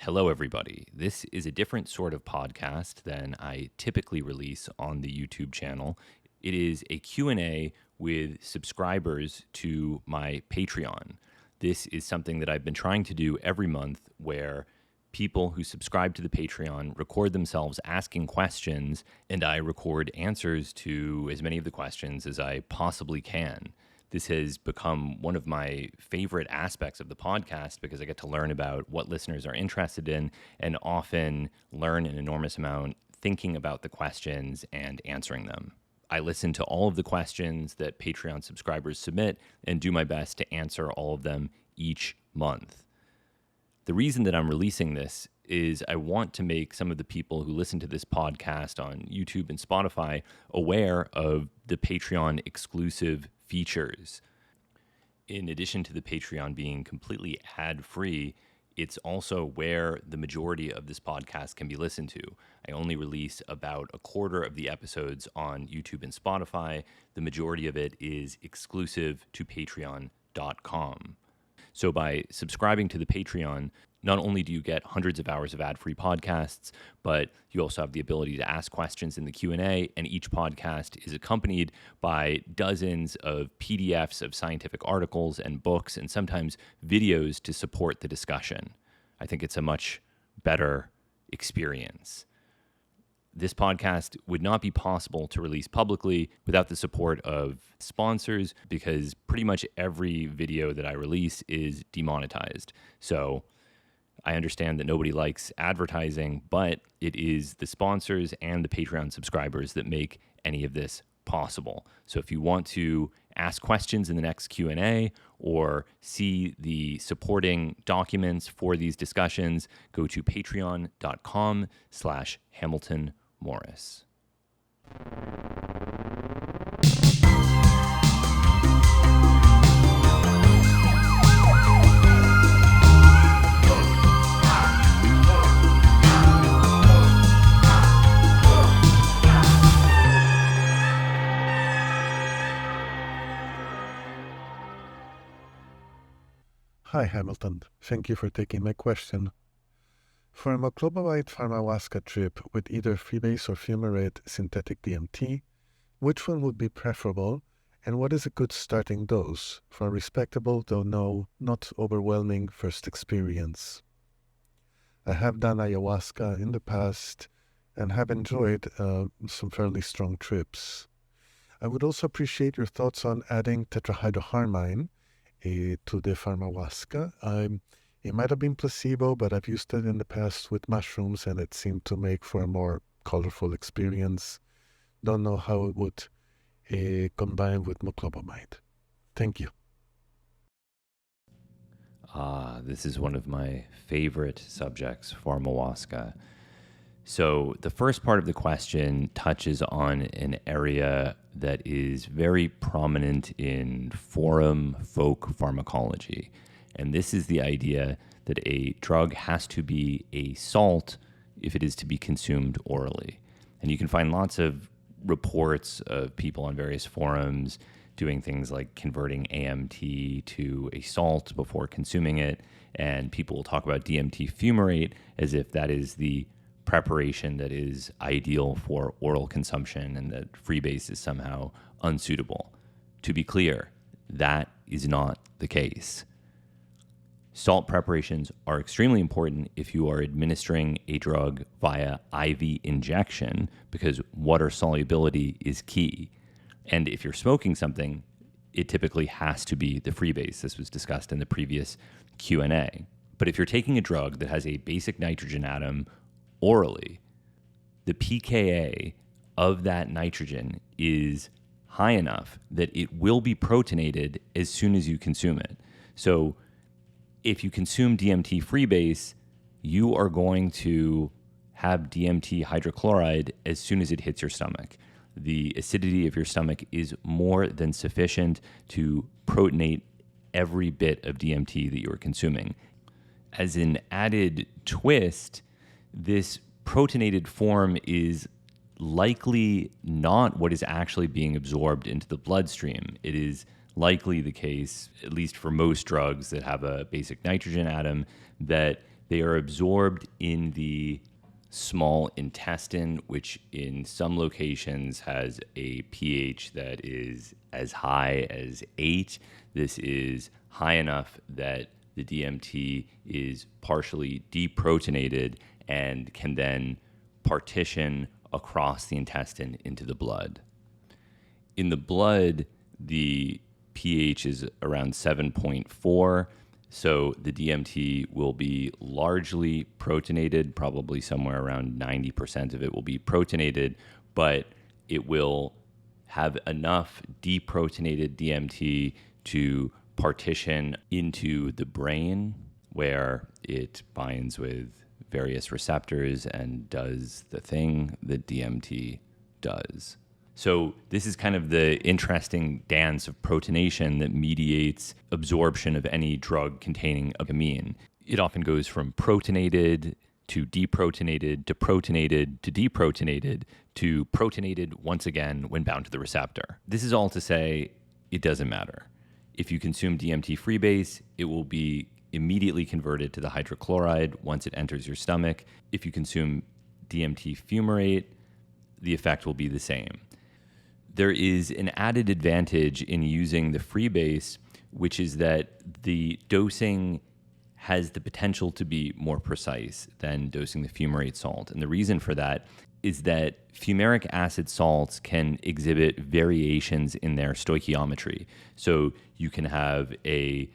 Hello, everybody. This is a different sort of podcast than I typically release on the YouTube channel. It is a Q&A with subscribers to my Patreon. This is something that I've been trying to do every month where people who subscribe to the Patreon record themselves asking questions, and I record answers to as many of the questions as I possibly can. This has become one of my favorite aspects of the podcast because I get to learn about what listeners are interested in and often learn an enormous amount thinking about the questions and answering them. I listen to all of the questions that Patreon subscribers submit and do my best to answer all of them each month. The reason that I'm releasing this is I want to make some of the people who listen to this podcast on YouTube and Spotify aware of the Patreon exclusive features. In addition to the Patreon being completely ad-free, it's also where the majority of this podcast can be listened to. I only release about a quarter of the episodes on YouTube and Spotify. The majority of it is exclusive to patreon.com. So by subscribing to the Patreon, not only do you get hundreds of hours of ad-free podcasts, but you also have the ability to ask questions in the Q&A, and each podcast is accompanied by dozens of PDFs of scientific articles and books, and sometimes videos to support the discussion. I think it's a much better experience. This podcast would not be possible to release publicly without the support of sponsors, because pretty much every video that I release is demonetized. So I understand that nobody likes advertising, but it is the sponsors and the Patreon subscribers that make any of this possible. So if you want to ask questions in the next Q&A or see the supporting documents for these discussions, go to patreon.com/Hamilton Morris. Hi, Hamilton. Thank you for taking my question. For a moclobemide pharmahuasca trip with either freebase or fumarate synthetic DMT, which one would be preferable, and what is a good starting dose for a respectable, though not overwhelming, first experience? I have done ayahuasca in the past and have enjoyed some fairly strong trips. I would also appreciate your thoughts on adding tetrahydroharmine to the pharmahuasca. It might have been placebo, but I've used it in the past with mushrooms, and it seemed to make for a more colorful experience. Don't know how it would combine with moclobemide. Thank you. This is one of my favorite subjects, pharmahuasca. So the first part of the question touches on an area that is very prominent in forum folk pharmacology. And this is the idea that a drug has to be a salt if it is to be consumed orally. And you can find lots of reports of people on various forums doing things like converting AMT to a salt before consuming it. And people will talk about DMT fumarate as if that is the preparation that is ideal for oral consumption and that freebase is somehow unsuitable. To be clear, that is not the case. Salt preparations are extremely important if you are administering a drug via IV injection, because water solubility is key. And if you're smoking something, it typically has to be the freebase. This was discussed in the previous Q&A. But if you're taking a drug that has a basic nitrogen atom orally, the pKa of that nitrogen is high enough that it will be protonated as soon as you consume it. So if you consume DMT freebase, you are going to have DMT hydrochloride as soon as it hits your stomach. The acidity of your stomach is more than sufficient to protonate every bit of DMT that you are consuming. As an added twist, this protonated form is likely not what is actually being absorbed into the bloodstream. It is likely the case, at least for most drugs that have a basic nitrogen atom, that They are absorbed in the small intestine, which in some locations has a pH that is as high as 8. This is high enough that the DMT is partially deprotonated and can then partition across the intestine into the blood. In the blood, the pH is around 7.4. So the DMT will be largely protonated, probably somewhere around 90% of it will be protonated, but it will have enough deprotonated DMT to partition into the brain, where it binds with various receptors and does the thing that DMT does. So this is kind of the interesting dance of protonation that mediates absorption of any drug containing a amine. It often goes from protonated to deprotonated to protonated to deprotonated to protonated once again when bound to the receptor. This is all to say it doesn't matter. If you consume DMT freebase, it will be immediately converted to the hydrochloride once it enters your stomach. If you consume DMT fumarate, the effect will be the same. There is an added advantage in using the freebase, which is that the dosing has the potential to be more precise than dosing the fumarate salt. And the reason for that is that fumaric acid salts can exhibit variations in their stoichiometry. So you can have a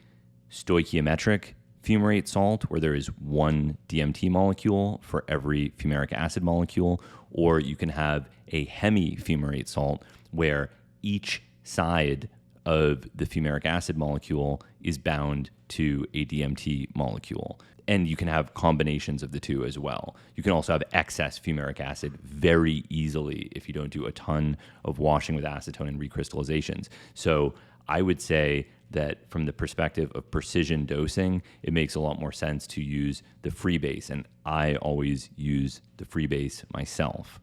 stoichiometric fumarate salt where there is one DMT molecule for every fumaric acid molecule, or you can have a hemifumarate salt where each side of the fumaric acid molecule is bound to a DMT molecule. And you can have combinations of the two as well. You can also have excess fumaric acid very easily if you don't do a ton of washing with acetone and recrystallizations. So I would say that from the perspective of precision dosing, it makes a lot more sense to use the freebase. And I always use the freebase myself.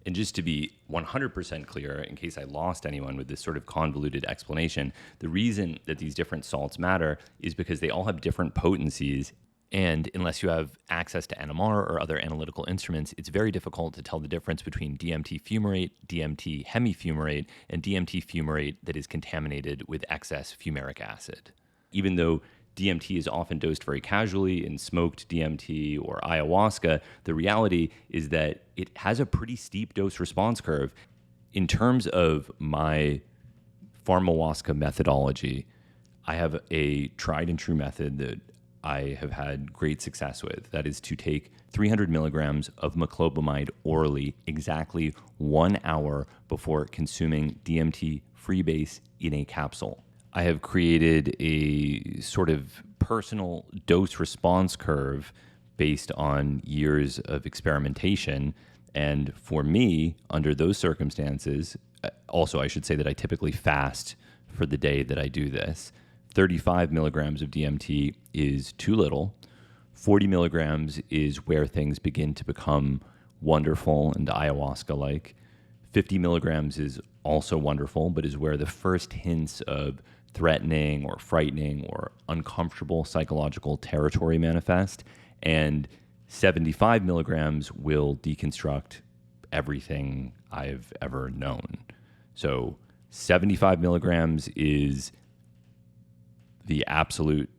And just to be 100% clear, in case I lost anyone with this sort of convoluted explanation, the reason that these different salts matter is because they all have different potencies. And unless you have access to NMR or other analytical instruments, it's very difficult to tell the difference between DMT fumarate, DMT hemifumarate, and DMT fumarate that is contaminated with excess fumaric acid. Even though DMT is often dosed very casually in smoked DMT or ayahuasca, the reality is that it has a pretty steep dose response curve. In terms of my pharmahuasca methodology, I have a tried and true method that I have had great success with. That is to take 300 milligrams of meclobamide orally exactly 1 hour before consuming DMT freebase in a capsule. I have created a sort of personal dose response curve based on years of experimentation. And for me, under those circumstances, also I should say that I typically fast for the day that I do this. 35 milligrams of DMT is too little. 40 milligrams is where things begin to become wonderful and ayahuasca-like. 50 milligrams is also wonderful, but is where the first hints of threatening or frightening or uncomfortable psychological territory manifest. And 75 milligrams will deconstruct everything I've ever known. So 75 milligrams is the absolute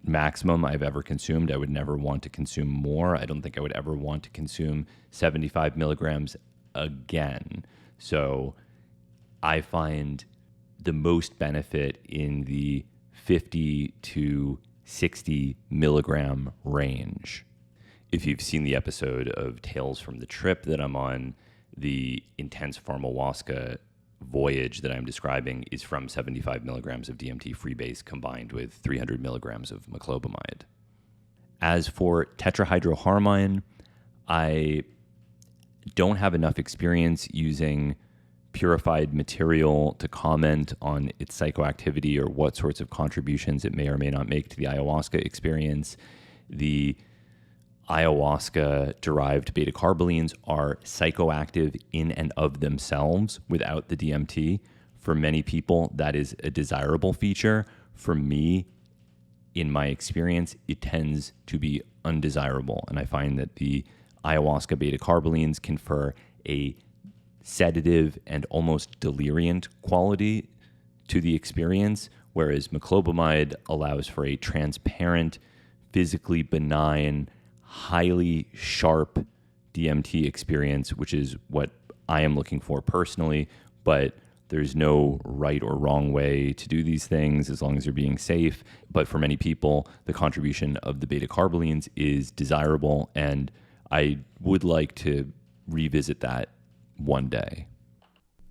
maximum I've ever consumed. I would never want to consume more. I don't think I would ever want to consume 75 milligrams again. So I find the most benefit in the 50 to 60 milligram range. If you've seen the episode of Tales from the Trip that I'm on, the intense pharmahuasca voyage that I'm describing is from 75 milligrams of DMT freebase combined with 300 milligrams of meclobamide. As for tetrahydroharmine, I don't have enough experience using purified material to comment on its psychoactivity or what sorts of contributions it may or may not make to the ayahuasca experience. The ayahuasca-derived beta-carbolines are psychoactive in and of themselves without the DMT. For many people, that is a desirable feature. For me, in my experience, it tends to be undesirable. And I find that the ayahuasca beta carbolines confer a sedative and almost deliriant quality to the experience, whereas meclobamide allows for a transparent, physically benign, highly sharp DMT experience, which is what I am looking for personally. But there's no right or wrong way to do these things as long as you're being safe. But for many people, the contribution of the beta carbolines is desirable, and I would like to revisit that one day.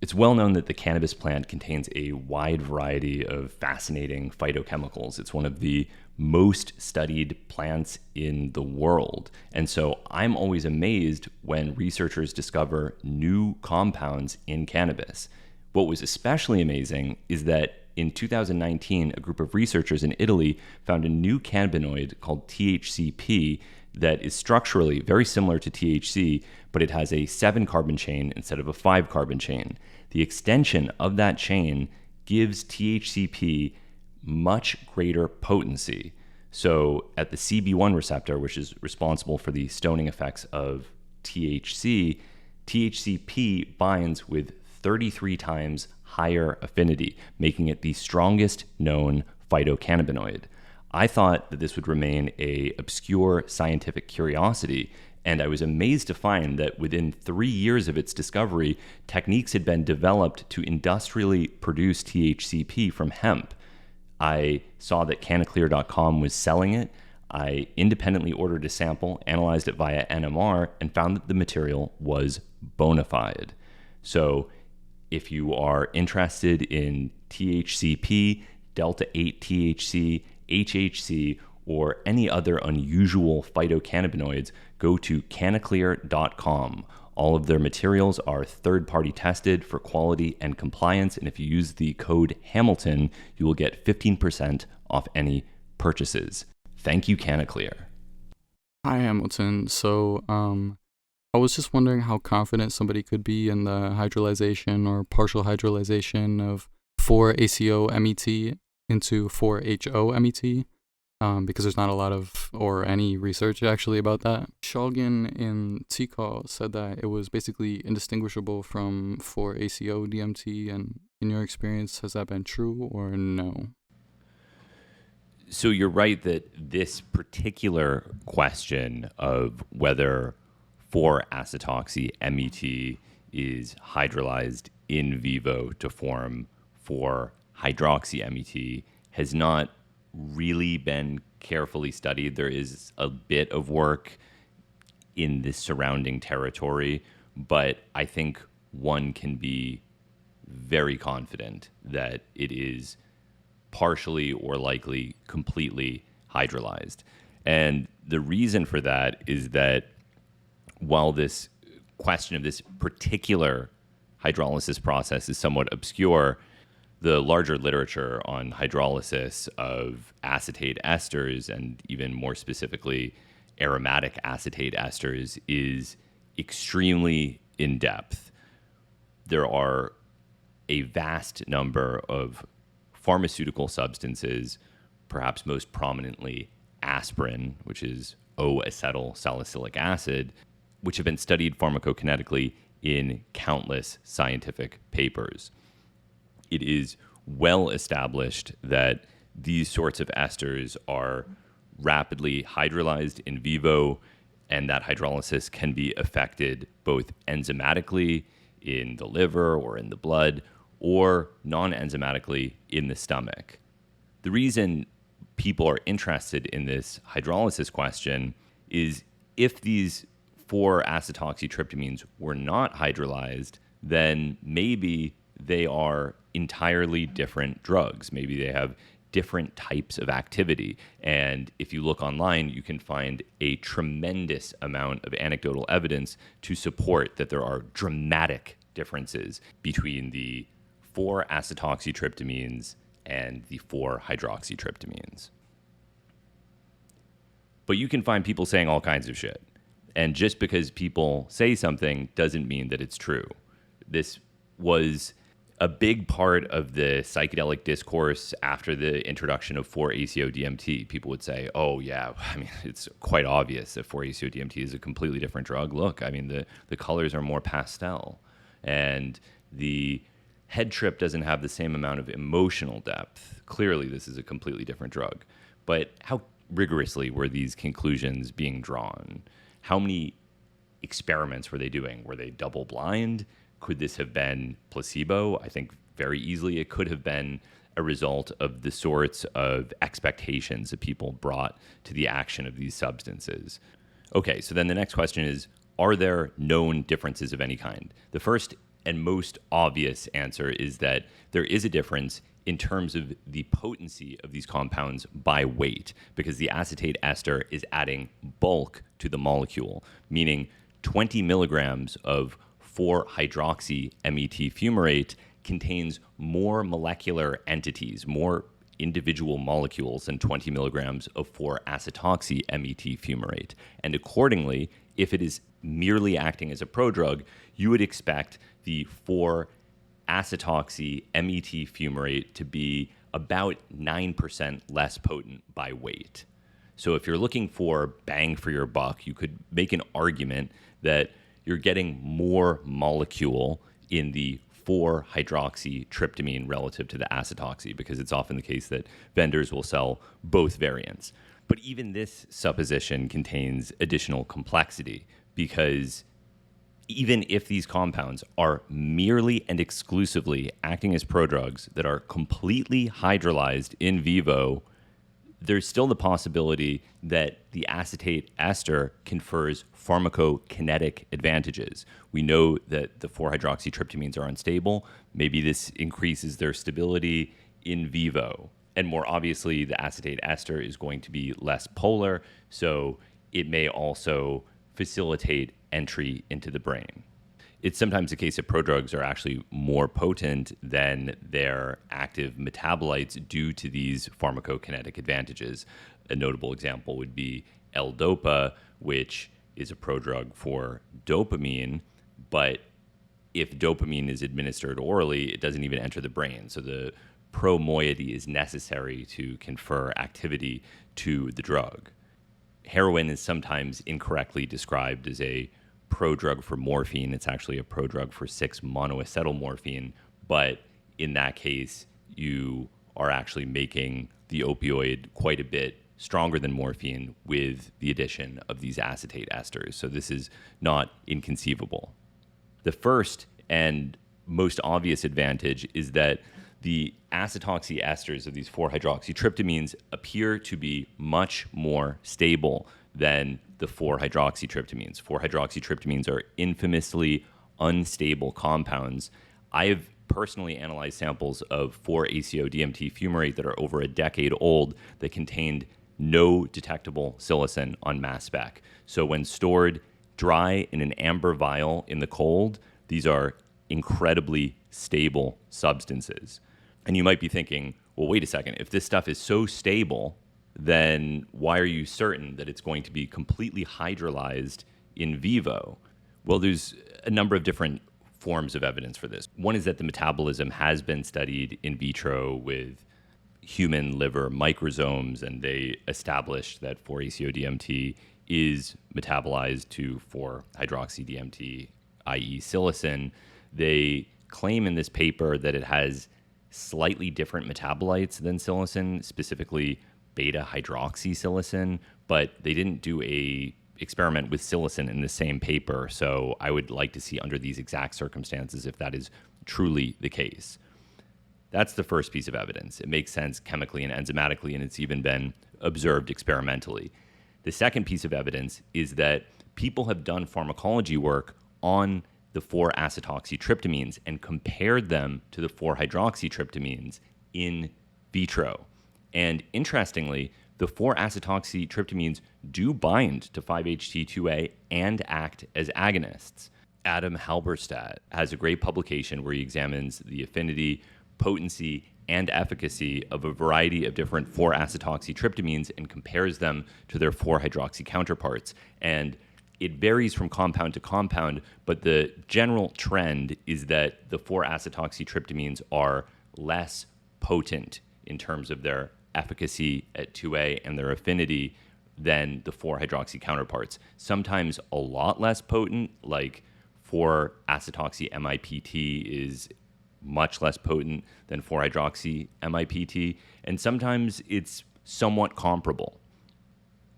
It's well known that the cannabis plant contains a wide variety of fascinating phytochemicals. It's one of the most studied plants in the world. And so I'm always amazed when researchers discover new compounds in cannabis. What was especially amazing is that in 2019, a group of researchers in Italy found a new cannabinoid called THCP that is structurally very similar to THC, but it has a 7-carbon chain instead of a 5-carbon chain. The extension of that chain gives THCP much greater potency. So at the CB1 receptor, which is responsible for the stoning effects of THC, THCP binds with 33 times higher affinity, making it the strongest known phytocannabinoid. I thought that this would remain an obscure scientific curiosity, and I was amazed to find that within 3 years of its discovery, techniques had been developed to industrially produce THCP from hemp. I saw that Canaclear.com was selling it. I independently ordered a sample, analyzed it via NMR, and found that the material was bona fide. So if you are interested in THCP, Delta 8 THC, HHC, or any other unusual phytocannabinoids, go to Canaclear.com. All of their materials are third-party tested for quality and compliance, and if you use the code Hamilton, you will get 15% off any purchases. Thank you, Canaclear. Hi, Hamilton. So, I was just wondering how confident somebody could be in the hydrolyzation or partial hydrolyzation of 4-ACO-MET into 4-HO-MET, because there's not a lot of, or any research actually about that. Shulgin in TCAL said that it was basically indistinguishable from 4-ACO-DMT, and in your experience, has that been true or no? So you're right that this particular question of whether 4-acetoxy MET is hydrolyzed in vivo to form 4-hydroxy MET has not really been carefully studied. There is a bit of work in the surrounding territory, but I think one can be very confident that it is partially or likely completely hydrolyzed. And the reason for that is that while this question of this particular hydrolysis process is somewhat obscure, the larger literature on hydrolysis of acetate esters, and even more specifically aromatic acetate esters, is extremely in-depth. There are a vast number of pharmaceutical substances, perhaps most prominently aspirin, which is O-acetyl salicylic acid, which have been studied pharmacokinetically in countless scientific papers. It is well established that these sorts of esters are rapidly hydrolyzed in vivo, and that hydrolysis can be affected both enzymatically in the liver or in the blood, or non-enzymatically in the stomach. The reason people are interested in this hydrolysis question is if these 4-acetoxytryptamines were not hydrolyzed, then maybe they are entirely different drugs. Maybe they have different types of activity. And if you look online, you can find a tremendous amount of anecdotal evidence to support that there are dramatic differences between the 4-acetoxytryptamines and the 4-hydroxytryptamines. But you can find people saying all kinds of shit. And just because people say something doesn't mean that it's true. This was A big part of the psychedelic discourse after the introduction of 4-ACO-DMT, people would say, oh, yeah, I mean, it's quite obvious that 4-ACO-DMT is a completely different drug. Look, I mean, the colors are more pastel, and the head trip doesn't have the same amount of emotional depth. Clearly, this is a completely different drug. But how rigorously were these conclusions being drawn? How many experiments were they doing? Were they double blind? Could this have been placebo? I think very easily it could have been a result of the sorts of expectations that people brought to the action of these substances. Okay, so then the next question is, are there known differences of any kind? The first and most obvious answer is that there is a difference in terms of the potency of these compounds by weight, because the acetate ester is adding bulk to the molecule, meaning 20 milligrams of 4-hydroxy-MET fumarate contains more molecular entities, more individual molecules than 20 milligrams of 4-acetoxy-MET fumarate. And accordingly, if it is merely acting as a prodrug, you would expect the 4-acetoxy-MET fumarate to be about 9% less potent by weight. So if you're looking for bang for your buck, you could make an argument that you're getting more molecule in the 4-hydroxytryptamine relative to the acetoxy, because it's often the case that vendors will sell both variants. But even this supposition contains additional complexity, because even if these compounds are merely and exclusively acting as prodrugs that are completely hydrolyzed in vivo, there's still the possibility that the acetate ester confers pharmacokinetic advantages. We know that the 4-hydroxytryptamines are unstable. Maybe this increases their stability in vivo. And more obviously, the acetate ester is going to be less polar, so it may also facilitate entry into the brain. It's sometimes the case that prodrugs are actually more potent than their active metabolites due to these pharmacokinetic advantages. A notable example would be L-DOPA, which is a prodrug for dopamine, but if dopamine is administered orally, it doesn't even enter the brain. So the pro-moiety is necessary to confer activity to the drug. Heroin is sometimes incorrectly described as a prodrug for morphine. It's actually a prodrug for 6-monoacetylmorphine, but in that case, you are actually making the opioid quite a bit stronger than morphine with the addition of these acetate esters. So this is not inconceivable. The first and most obvious advantage is that the acetoxy esters of these 4-hydroxytryptamines appear to be much more stable than the 4-hydroxytryptamines. 4-hydroxytryptamines are infamously unstable compounds. I have personally analyzed samples of 4-ACO-DMT fumarate that are over a decade old that contained no detectable psilocin on mass spec. So when stored dry in an amber vial in the cold, these are incredibly stable substances. And you might be thinking, well, wait a second, if this stuff is so stable, then why are you certain that it's going to be completely hydrolyzed in vivo? Well, there's a number of different forms of evidence for this. One is that the metabolism has been studied in vitro with human liver microsomes, and they established that 4-ACO-DMT is metabolized to 4-hydroxy-DMT, i.e. psilocin. They claim in this paper that it has slightly different metabolites than psilocin, specifically beta-hydroxypsilocin, but they didn't do a experiment with psilocin in the same paper. So I would like to see under these exact circumstances if that is truly the case. That's the first piece of evidence. It makes sense chemically and enzymatically, and it's even been observed experimentally. The second piece of evidence is that people have done pharmacology work on the 4-acetoxytryptamines and compared them to the 4-hydroxytryptamines in vitro. And interestingly, the 4-acetoxytryptamines do bind to 5-HT2A and act as agonists. Adam Halberstadt has a great publication where he examines the affinity, potency, and efficacy of a variety of different 4-acetoxytryptamines and compares them to their 4-hydroxy counterparts. And it varies from compound to compound, but the general trend is that the 4-acetoxytryptamines are less potent in terms of their efficacy at 2A and their affinity than the 4-hydroxy counterparts. Sometimes a lot less potent, like 4-acetoxy MIPT is much less potent than 4-hydroxy MIPT, and sometimes it's somewhat comparable.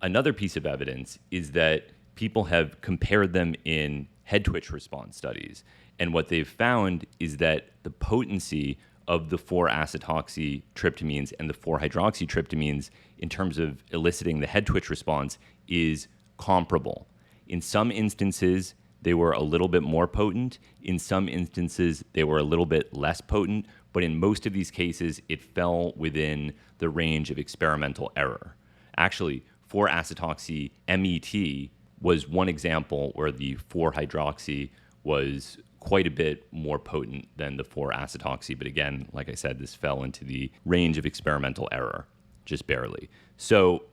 Another piece of evidence is that people have compared them in head twitch response studies, and what they've found is that the potency of the 4-acetoxytryptamines and the 4-hydroxytryptamines in terms of eliciting the head twitch response is comparable. In some instances, they were a little bit more potent. In some instances, they were a little bit less potent, but in most of these cases, it fell within the range of experimental error. Actually, 4-acetoxy MET was one example where the 4-hydroxy was quite a bit more potent than the 4-acetoxy. But again, like I said, this fell into the range of experimental error, just barely. So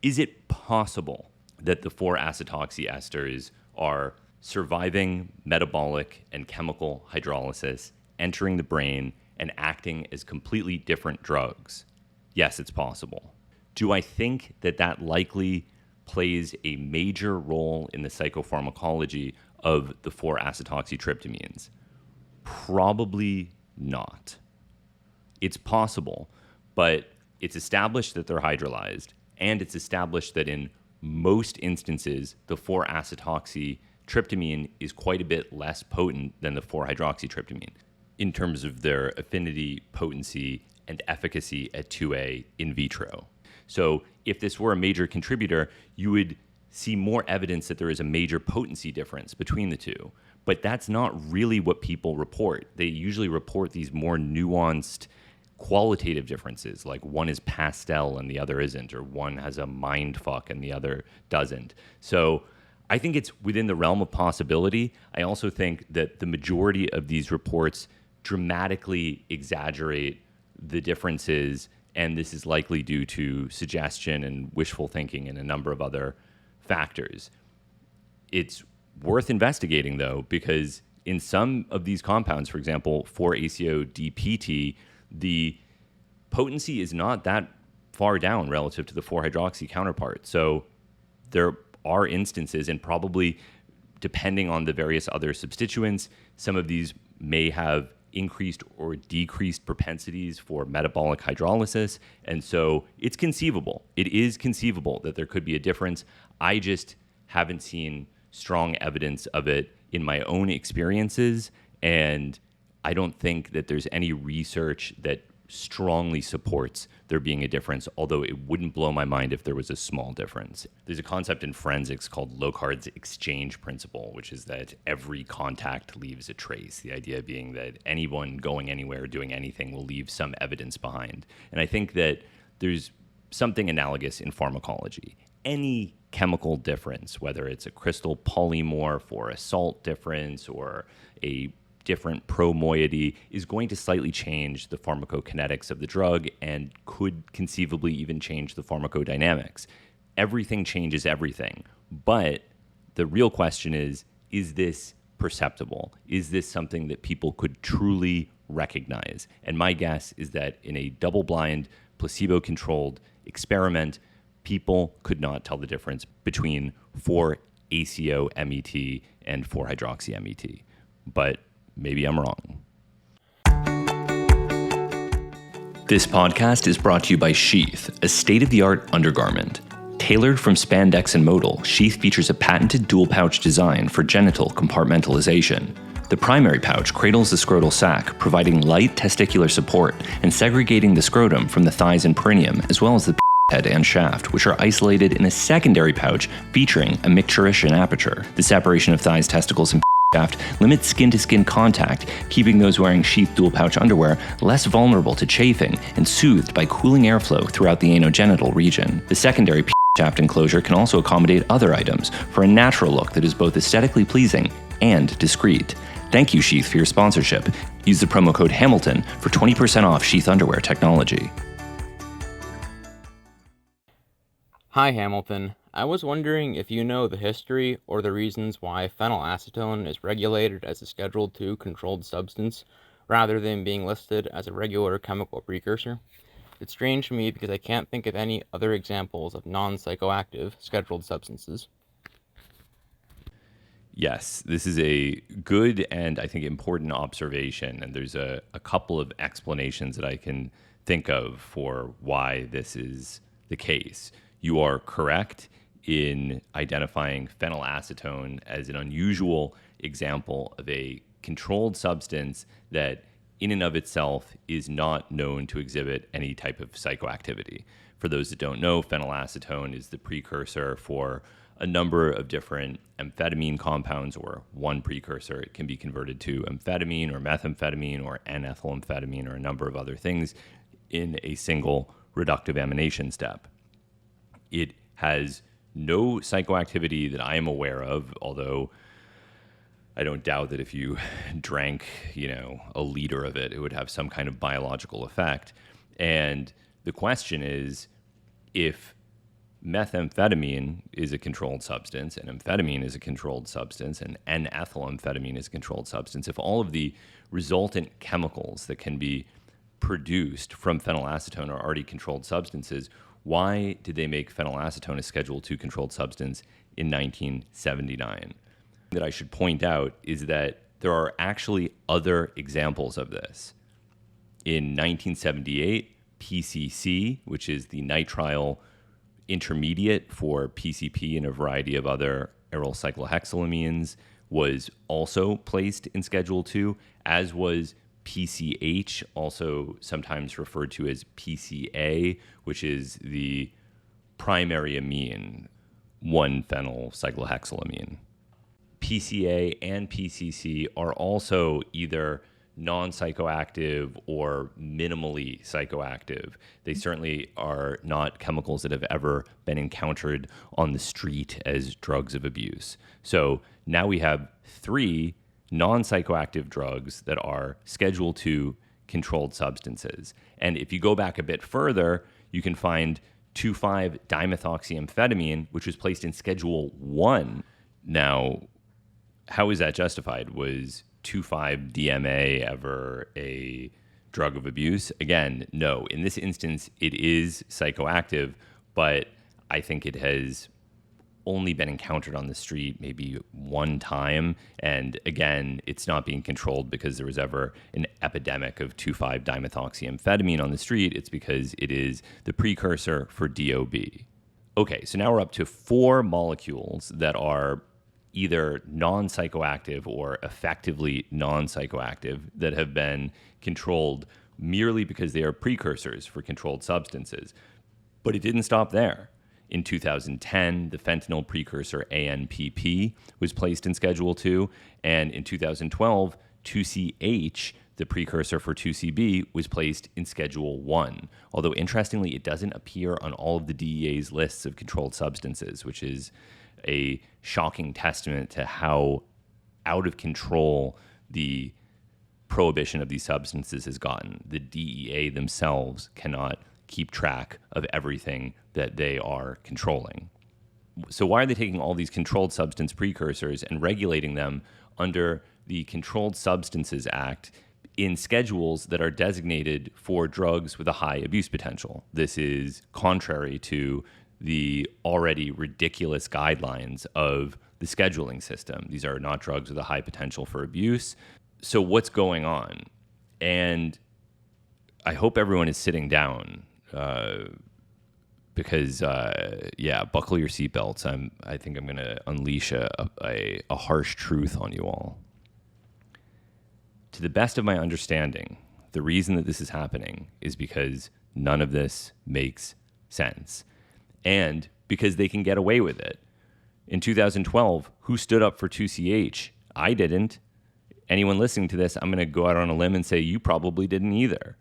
is it possible that the 4-acetoxy esters are surviving metabolic and chemical hydrolysis, entering the brain, and acting as completely different drugs? Yes, it's possible. Do I think that that likely plays a major role in the psychopharmacology of the 4-acetoxytryptamines? Probably not. It's possible, but it's established that they're hydrolyzed, and it's established that in most instances, the 4-acetoxytryptamine is quite a bit less potent than the 4-hydroxytryptamine in terms of their affinity, potency, and efficacy at 2A in vitro. So if this were a major contributor, you would see more evidence that there is a major potency difference between the two. But that's not really what people report. They usually report these more nuanced qualitative differences, like one is pastel and the other isn't, or one has a mind fuck and the other doesn't. So I think it's within the realm of possibility. I also think that the majority of these reports dramatically exaggerate the differences, and this is likely due to suggestion and wishful thinking and a number of other factors. It's worth investigating, though, because in some of these compounds, for example, 4-ACO-DPT, the potency is not that far down relative to the 4-hydroxy counterpart. So there are instances, and probably depending on the various other substituents, some of these may have increased or decreased propensities for metabolic hydrolysis. And so it's conceivable. It is conceivable that there could be a difference. I just haven't seen strong evidence of it in my own experiences. And I don't think that there's any research that strongly supports there being a difference, although it wouldn't blow my mind if there was a small difference. There's a concept in forensics called Locard's exchange principle, which is that every contact leaves a trace. The idea being that anyone going anywhere, doing anything will leave some evidence behind. And I think that there's something analogous in pharmacology. Any chemical difference, whether it's a crystal polymorph or a salt difference or a different pro-moiety, is going to slightly change the pharmacokinetics of the drug and could conceivably even change the pharmacodynamics. Everything changes everything. But the real question is this perceptible? Is this something that people could truly recognize? And my guess is that in a double-blind, placebo-controlled experiment, people could not tell the difference between 4-ACO-MET and 4-hydroxy-MET. But maybe I'm wrong. This podcast is brought to you by Sheath, a state-of-the-art undergarment. Tailored from spandex and modal, Sheath features a patented dual-pouch design for genital compartmentalization. The primary pouch cradles the scrotal sac, providing light testicular support and segregating the scrotum from the thighs and perineum, as well as the head and shaft, which are isolated in a secondary pouch featuring a micturition aperture. The separation of thighs, testicles, and shaft limits skin-to-skin contact, keeping those wearing sheath dual-pouch underwear less vulnerable to chafing and soothed by cooling airflow throughout the anogenital region. The secondary shaft enclosure can also accommodate other items for a natural look that is both aesthetically pleasing and discreet. Thank you, Sheath, for your sponsorship. Use the promo code Hamilton for 20% off Sheath underwear technology. Hi, Hamilton. I was wondering if you know the history or the reasons why phenylacetone is regulated as a Schedule II controlled substance rather than being listed as a regular chemical precursor. It's strange to me because I can't think of any other examples of non-psychoactive scheduled substances. Yes, this is a good and I think important observation. And there's a couple of explanations that I can think of for why this is the case. You are correct in identifying phenylacetone as an unusual example of a controlled substance that, in and of itself, is not known to exhibit any type of psychoactivity. For those that don't know, phenylacetone is the precursor for a number of different amphetamine compounds, or one precursor. It can be converted to amphetamine or methamphetamine or N-ethylamphetamine or a number of other things in a single reductive amination step. It has no psychoactivity that I am aware of, although I don't doubt that if you drank, a liter of it, it would have some kind of biological effect. And the question is, if methamphetamine is a controlled substance and amphetamine is a controlled substance and N-ethylamphetamine is a controlled substance, if all of the resultant chemicals that can be produced from phenylacetone are already controlled substances, why did they make phenylacetone a Schedule II controlled substance in 1979? That I should point out is that there are actually other examples of this. In 1978, PCC, which is the nitrile intermediate for PCP and a variety of other aryl cyclohexylamines, was also placed in Schedule II, as was PCH, also sometimes referred to as PCA, which is the primary amine, 1-phenyl cyclohexylamine. PCA and PCC are also either non-psychoactive or minimally psychoactive. They certainly are not chemicals that have ever been encountered on the street as drugs of abuse. So now we have 3 non-psychoactive drugs that are Schedule II controlled substances. And if you go back a bit further, you can find 2,5-dimethoxyamphetamine, which was placed in Schedule I. Now, how is that justified? Was 2,5-DMA ever a drug of abuse? Again, no. In this instance, it is psychoactive, but I think it has only been encountered on the street maybe one time. And again, it's not being controlled because there was ever an epidemic of 2,5-dimethoxyamphetamine on the street. It's because it is the precursor for DOB. Okay, so now we're up to 4 molecules that are either non-psychoactive or effectively non-psychoactive that have been controlled merely because they are precursors for controlled substances. But it didn't stop there. In 2010, the fentanyl precursor ANPP was placed in Schedule II, and in 2012, 2CH, the precursor for 2CB, was placed in Schedule I. Although, interestingly, it doesn't appear on all of the DEA's lists of controlled substances, which is a shocking testament to how out of control the prohibition of these substances has gotten. The DEA themselves cannot keep track of everything that they are controlling. So why are they taking all these controlled substance precursors and regulating them under the Controlled Substances Act in schedules that are designated for drugs with a high abuse potential? This is contrary to the already ridiculous guidelines of the scheduling system. These are not drugs with a high potential for abuse. So what's going on? And I hope everyone is sitting down because, buckle your seatbelts. I think I'm going to unleash a harsh truth on you all. To the best of my understanding, the reason that this is happening is because none of this makes sense. And because they can get away with it. In 2012, who stood up for 2CH? I didn't. Anyone listening to this, I'm going to go out on a limb and say you probably didn't either.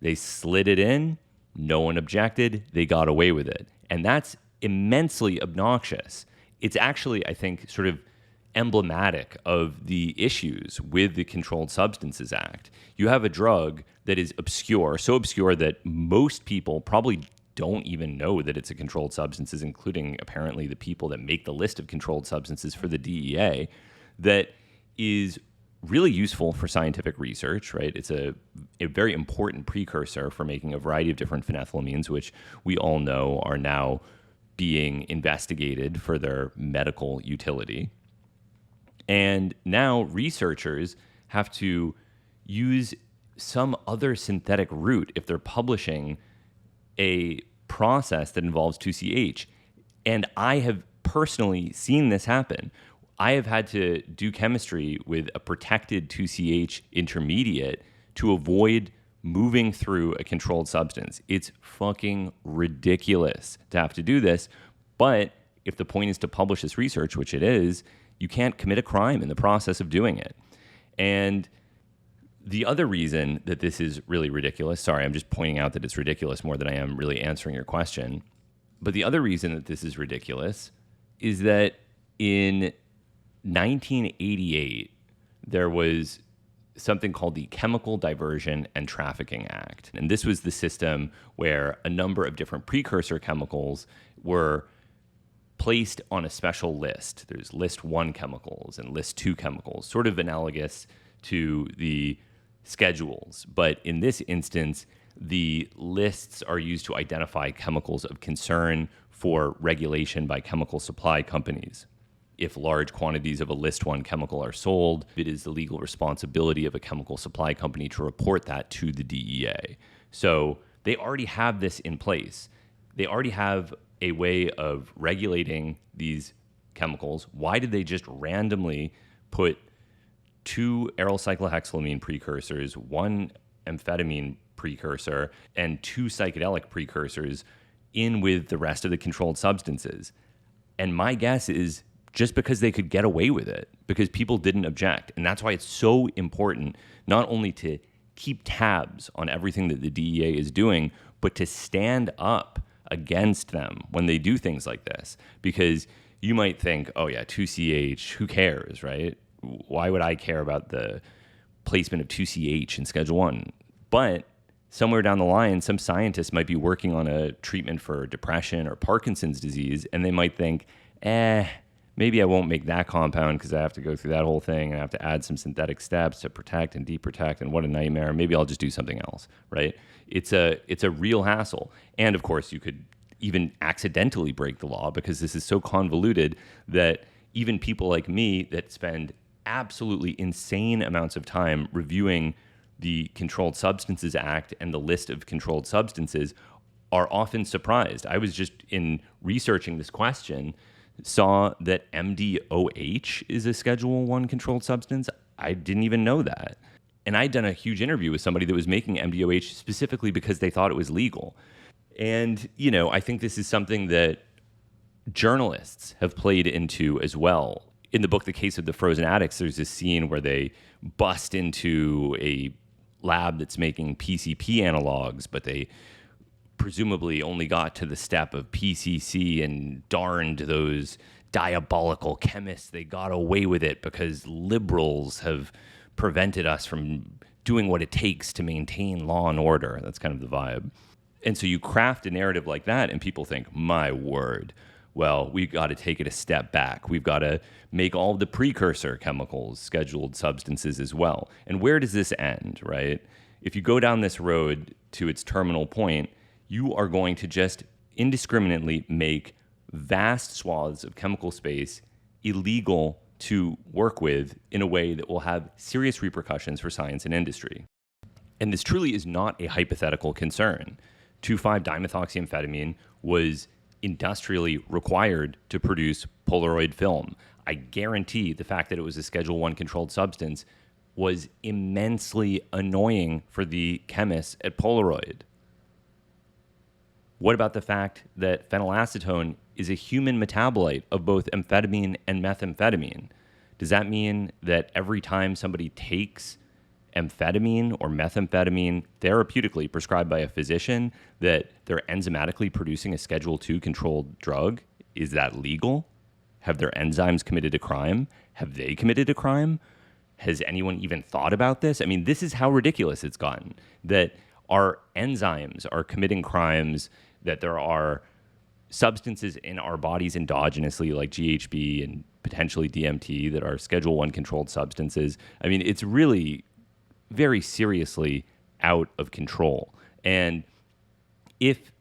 They slid it in. No one objected. They got away with it. And that's immensely obnoxious. It's actually, I think, sort of emblematic of the issues with the Controlled Substances Act. You have a drug that is obscure, so obscure that most people probably don't even know that it's a controlled substances, including apparently the people that make the list of controlled substances for the DEA, that is really useful for scientific research, right? It's a very important precursor for making a variety of different phenethylamines, which we all know are now being investigated for their medical utility. And now researchers have to use some other synthetic route if they're publishing a process that involves 2CH. And I have personally seen this happen. I have had to do chemistry with a protected 2CH intermediate to avoid moving through a controlled substance. It's fucking ridiculous to have to do this. But if the point is to publish this research, which it is, you can't commit a crime in the process of doing it. And the other reason that this is really ridiculous, sorry, I'm just pointing out that it's ridiculous more than I am really answering your question. But the other reason that this is ridiculous is that in 1988, there was something called the Chemical Diversion and Trafficking Act. And this was the system where a number of different precursor chemicals were placed on a special list. There's list 1 chemicals and list 2 chemicals, sort of analogous to the schedules. But in this instance, the lists are used to identify chemicals of concern for regulation by chemical supply companies. If large quantities of a list 1 chemical are sold, it is the legal responsibility of a chemical supply company to report that to the DEA. So they already have this in place. They already have a way of regulating these chemicals. Why did they just randomly put 2 aryl cyclohexylamine precursors, 1 amphetamine precursor, and 2 psychedelic precursors in with the rest of the controlled substances? And my guess is just because they could get away with it, because people didn't object. And that's why it's so important not only to keep tabs on everything that the DEA is doing, but to stand up against them when they do things like this. Because you might think, oh yeah, 2CH, who cares, right? Why would I care about the placement of 2CH in Schedule 1? But somewhere down the line, some scientists might be working on a treatment for depression or Parkinson's disease, and they might think, maybe I won't make that compound because I have to go through that whole thing and I have to add some synthetic steps to protect and deprotect, and what a nightmare. Maybe I'll just do something else, right? It's a real hassle. And of course, you could even accidentally break the law because this is so convoluted that even people like me that spend absolutely insane amounts of time reviewing the Controlled Substances Act and the list of controlled substances are often surprised. I was just in researching this question, saw that MDOH is a Schedule 1 controlled substance. I didn't even know that. And I'd done a huge interview with somebody that was making MDOH specifically because they thought it was legal. And, you know, I think this is something that journalists have played into as well. In the book, The Case of the Frozen Addicts, there's this scene where they bust into a lab that's making PCP analogs, but they presumably only got to the step of PCC, and darned those diabolical chemists. They got away with it because liberals have prevented us from doing what it takes to maintain law and order. That's kind of the vibe. And so you craft a narrative like that, and people think, my word, well, we've got to take it a step back. We've got to make all the precursor chemicals scheduled substances as well. And where does this end, right? If you go down this road to its terminal point, you are going to just indiscriminately make vast swaths of chemical space illegal to work with in a way that will have serious repercussions for science and industry. And this truly is not a hypothetical concern. 2,5-dimethoxyamphetamine was industrially required to produce Polaroid film. I guarantee the fact that it was a Schedule 1 controlled substance was immensely annoying for the chemists at Polaroid. What about the fact that phenylacetone is a human metabolite of both amphetamine and methamphetamine? Does that mean that every time somebody takes amphetamine or methamphetamine therapeutically prescribed by a physician that they're enzymatically producing a Schedule 2 controlled drug? Is that legal? Have their enzymes committed a crime? Have they committed a crime? Has anyone even thought about this? I mean, this is how ridiculous it's gotten, that our enzymes are committing crimes that there are substances in our bodies endogenously, like GHB and potentially DMT, that are Schedule 1 controlled substances. I mean, it's really very seriously out of control. And if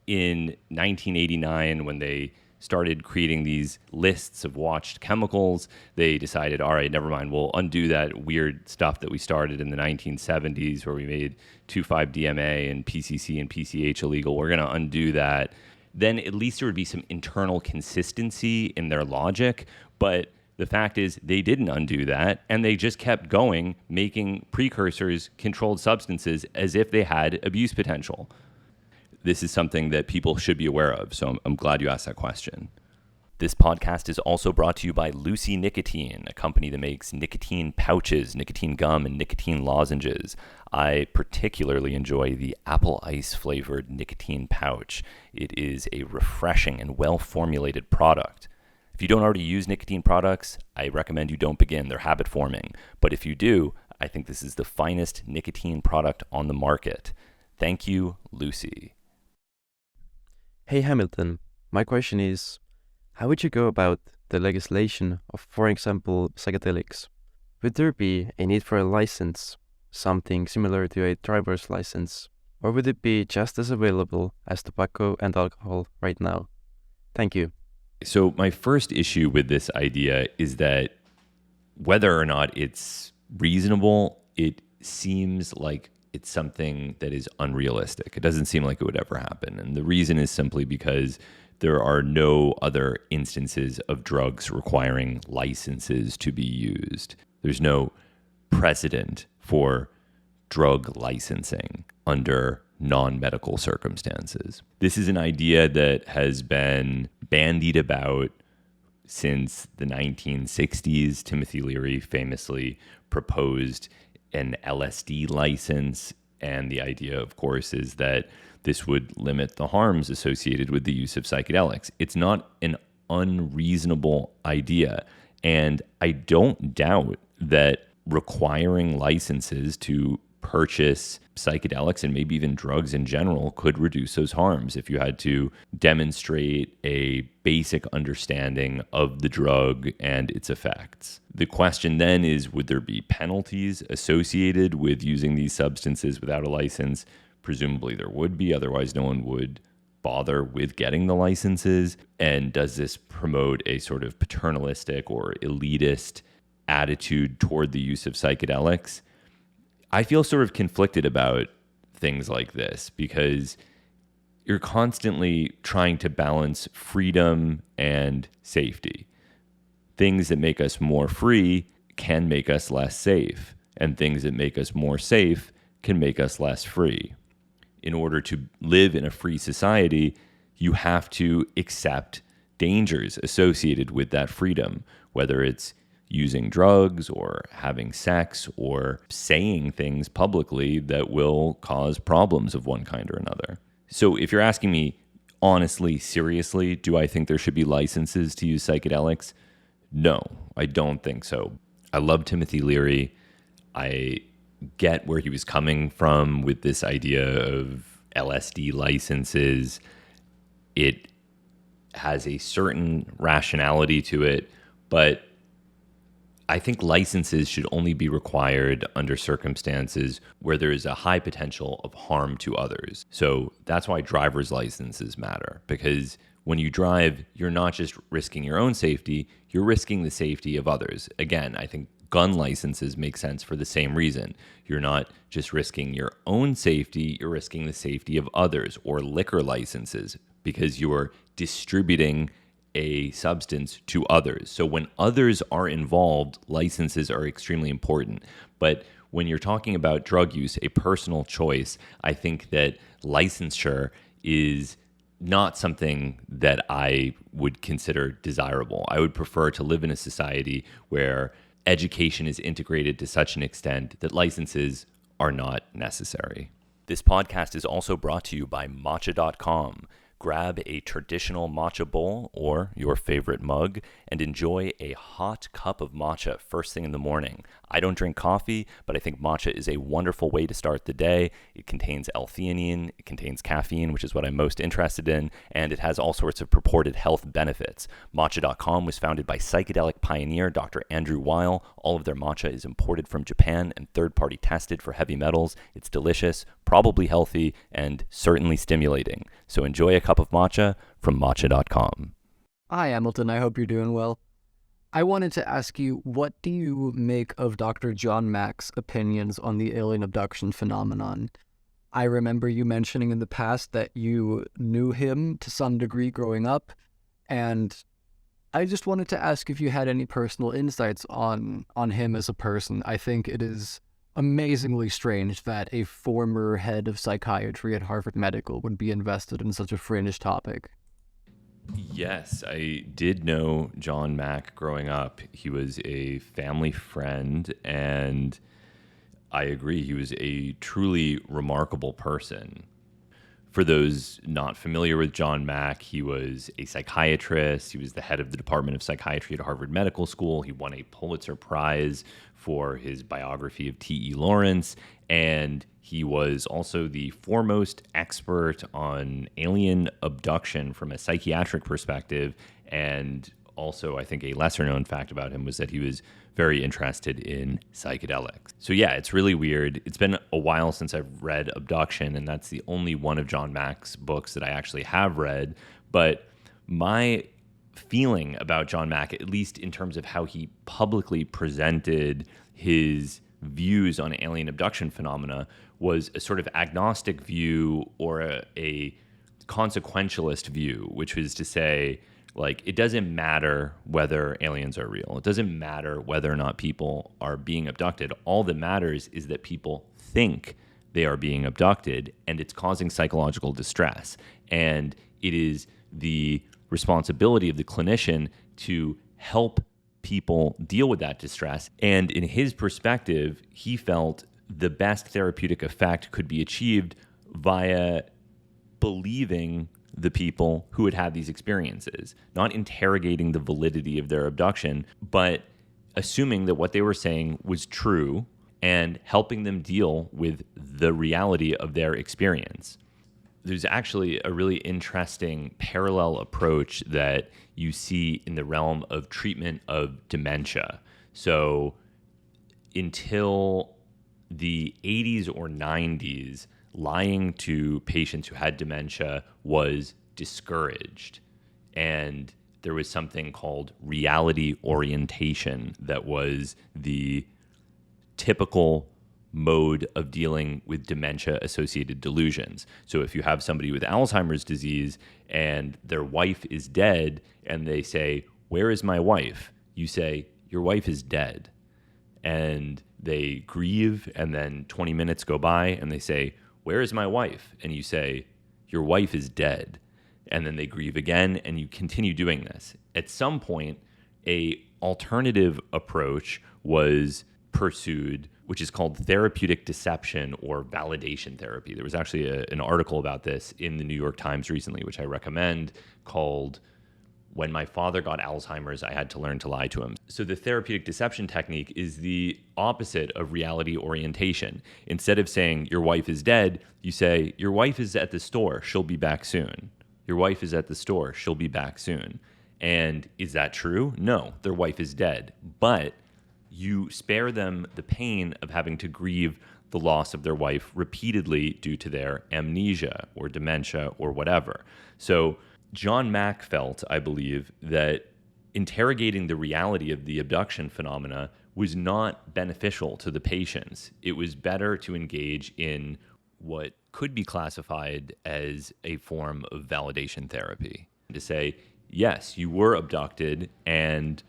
in 1989, when they started creating these lists of watched chemicals, they decided, all right, never mind, we'll undo that weird stuff that we started in the 1970s where we made 2,5-DMA and PCC and PCH illegal. We're going to undo that. Then at least there would be some internal consistency in their logic. But the fact is they didn't undo that, and they just kept going, making precursors controlled substances as if they had abuse potential. This is something that people should be aware of, so I'm glad you asked that question. This podcast is also brought to you by Lucy Nicotine, a company that makes nicotine pouches, nicotine gum, and nicotine lozenges. I particularly enjoy the apple ice flavored nicotine pouch. It is a refreshing and well-formulated product. If you don't already use nicotine products, I recommend you don't begin. They're habit forming. But if you do, I think this is the finest nicotine product on the market. Thank you, Lucy. Hey Hamilton, my question is, how would you go about the legislation of, for example, psychedelics? Would there be a need for a license, something similar to a driver's license, or would it be just as available as tobacco and alcohol right now? Thank you. So my first issue with this idea is that whether or not it's reasonable, it seems like it's something that is unrealistic. It doesn't seem like it would ever happen. And the reason is simply because there are no other instances of drugs requiring licenses to be used. There's no precedent for drug licensing under non-medical circumstances. This is an idea that has been bandied about since the 1960s. Timothy Leary famously proposed an LSD license, and the idea, of course, is that this would limit the harms associated with the use of psychedelics. It's not an unreasonable idea, and I don't doubt that requiring licenses to purchase psychedelics and maybe even drugs in general could reduce those harms if you had to demonstrate a basic understanding of the drug and its effects. The question then is, would there be penalties associated with using these substances without a license? Presumably there would be, otherwise no one would bother with getting the licenses. And does this promote a sort of paternalistic or elitist attitude toward the use of psychedelics? I feel sort of conflicted about things like this because you're constantly trying to balance freedom and safety. Things that make us more free can make us less safe, and things that make us more safe can make us less free. In order to live in a free society, you have to accept dangers associated with that freedom, whether it's using drugs or having sex or saying things publicly that will cause problems of one kind or another. So if you're asking me honestly, seriously, do I think there should be licenses to use psychedelics? No, I don't think so. I love Timothy Leary. I get where he was coming from with this idea of LSD licenses. It has a certain rationality to it, but I think licenses should only be required under circumstances where there is a high potential of harm to others. So that's why driver's licenses matter, because when you drive, you're not just risking your own safety, you're risking the safety of others. Again, I think gun licenses make sense for the same reason. You're not just risking your own safety, you're risking the safety of others. Or liquor licenses, because you are distributing a substance to others. So when others are involved, licenses are extremely important. But when you're talking about drug use, a personal choice, I think that licensure is not something that I would consider desirable. I would prefer to live in a society where education is integrated to such an extent that licenses are not necessary. This podcast is also brought to you by matcha.com. Grab a traditional matcha bowl or your favorite mug and enjoy a hot cup of matcha first thing in the morning. I don't drink coffee, but I think matcha is a wonderful way to start the day. It contains L-theanine, it contains caffeine, which is what I'm most interested in, and it has all sorts of purported health benefits. Matcha.com was founded by psychedelic pioneer Dr. Andrew Weil. All of their matcha is imported from Japan and third-party tested for heavy metals. It's delicious, probably healthy, and certainly stimulating. So enjoy a cup of matcha from matcha.com. Hi, Hamilton. I hope you're doing well. I wanted to ask you, what do you make of Dr. John Mack's opinions on the alien abduction phenomenon? I remember you mentioning in the past that you knew him to some degree growing up, and I just wanted to ask if you had any personal insights on him as a person. I think it is amazingly strange that a former head of psychiatry at Harvard Medical would be invested in such a fringe topic. Yes, I did know John Mack growing up. He was a family friend, and I agree, he was a truly remarkable person. For those not familiar with John Mack, he was a psychiatrist. He was the head of the Department of Psychiatry at Harvard Medical School. He won a Pulitzer Prize for his biography of T.E. Lawrence, and he was also the foremost expert on alien abduction from a psychiatric perspective. And also, I think a lesser-known fact about him was that he was very interested in psychedelics. So yeah, it's really weird. It's been a while since I've read Abduction, and that's the only one of John Mack's books that I actually have read. But my feeling about John Mack, at least in terms of how he publicly presented his views on alien abduction phenomena, was a sort of agnostic view or a consequentialist view, which was to say, like, it doesn't matter whether aliens are real. It doesn't matter whether or not people are being abducted. All that matters is that people think they are being abducted, and it's causing psychological distress. And it is the responsibility of the clinician to help people deal with that distress. And in his perspective, he felt the best therapeutic effect could be achieved via believing the people who had had these experiences, not interrogating the validity of their abduction, but assuming that what they were saying was true and helping them deal with the reality of their experience. There's actually a really interesting parallel approach that you see in the realm of treatment of dementia. So until the 80s or 90s, lying to patients who had dementia was discouraged. And there was something called reality orientation that was the typical mode of dealing with dementia-associated delusions. So if you have somebody with Alzheimer's disease and their wife is dead and they say, "Where is my wife?" You say, "Your wife is dead." And they grieve, and then 20 minutes go by and they say, "Where is my wife?" And you say, "Your wife is dead." And then they grieve again, and you continue doing this. At some point, a alternative approach was pursued, which is called therapeutic deception or validation therapy. There was actually an article about this in the New York Times recently, which I recommend, called "When My Father Got Alzheimer's, I Had to Learn to Lie to Him." So the therapeutic deception technique is the opposite of reality orientation. Instead of saying, "Your wife is dead," you say, "Your wife is at the store, she'll be back soon." Your wife is at the store, she'll be back soon. And is that true? No, their wife is dead. But you spare them the pain of having to grieve the loss of their wife repeatedly due to their amnesia or dementia or whatever. So John Mack felt, I believe, that interrogating the reality of the abduction phenomena was not beneficial to the patients. It was better to engage in what could be classified as a form of validation therapy. To say, yes, you were abducted, and